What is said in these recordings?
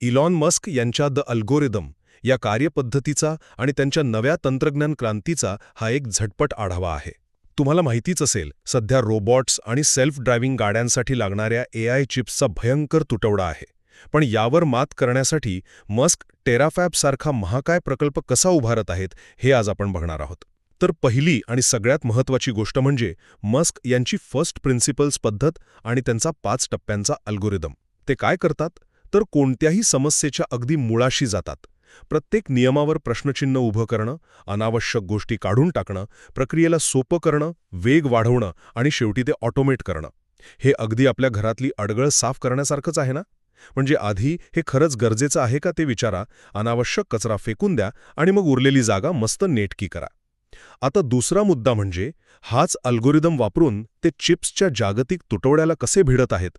Elon Musk यांच्या the algorithm या कार्यपद्धतीचा आणि त्यांच्या नव्या तंत्रज्ञान क्रांतीचा हा एक झटपट आढावा आहे. तुम्हाला माहितीच असेल, सध्या रोबॉट्स आणि सेल्फ ड्रायव्हिंग गाड्यांसाठी लागणाऱ्या AI चिप्सचा भयंकर तुटवडा आहे. पण यावर मात करण्यासाठी मस्क टेराफॅबसारखा महाकाय प्रकल्प कसा उभारत आहेत, हे आज आपण बघणार आहोत. तर पहिली आणि सगळ्यात महत्त्वाची गोष्ट म्हणजे मस्क यांची फर्स्ट प्रिन्सिपल्स पद्धत आणि त्यांचा 5 टप्प्यांचा अल्गोरिदम. ते काय करतात? तर कोणत्याही समस्येच्या अगदी मुळाशी जातात. प्रत्येक नियमावर प्रश्नचिन्ह उभं करणं, अनावश्यक गोष्टी काढून टाकणं, प्रक्रियेला सोपं करणं, वेग वाढवणं आणि शेवटी ते ऑटोमेट करणं. हे अगदी आपल्या घरातली अडगळ साफ करण्यासारखंच आहे ना? म्हणजे आधी हे खरंच गरजेचं आहे का ते विचारा, अनावश्यक कचरा फेकून द्या आणि मग उरलेली जागा मस्त नेटकी करा. आता दुसरा मुद्दा म्हणजे हाच अल्गोरिदम वापरून ते चिप्सच्या जागतिक तुटवड्याला कसे भिडत आहेत.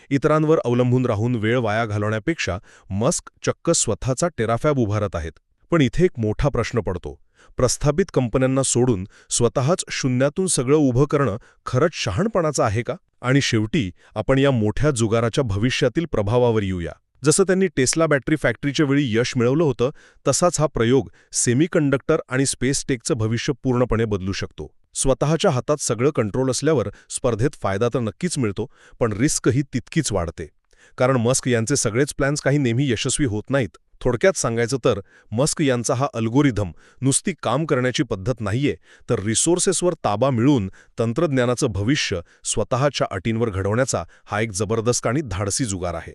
इतरांवर अवलंबून राहून वेळ वाया घालवण्यापेक्षा मस्क चक्क स्वतःचा टेराफॅब उभारत आहेत. पण इथे एक मोठा प्रश्न पडतो. प्रस्थापित कंपन्यांना सोडून स्वतःच शून्यातून सगळं उभं करणं खरंच शहाणपणाचं आहे का? आणि शेवटी आपण या मोठ्या जुगाराच्या भविष्यातील प्रभावावर येऊया. जसं त्यांनी टेस्ला बॅटरी फॅक्टरीच्या वेळी यश मिळवलं होतं, तसाच हा प्रयोग सेमीकंडक्टर आणि स्पेस टेकचं भविष्य पूर्णपणे बदलू शकतो. स्वतःच्या हातात सगळं कंट्रोल असल्यावर स्पर्धेत फायदा तर नक्कीच मिळतो, पण रिस्कही तितकीच वाढते. कारण मस्क यांचे सगळेच प्लॅन्स काही नेहमी यशस्वी होत नाहीत. थोडक्यात सांगायचं तर मस्क यांचा हा अल्गोरिदम नुसती काम करण्याची पद्धत नाहीये, तर रिसोर्सेसवर ताबा मिळवून तंत्रज्ञानाचं भविष्य स्वतःच्या अटींवर घडवण्याचा हा एक जबरदस्त आणि धाडसी जुगार आहे.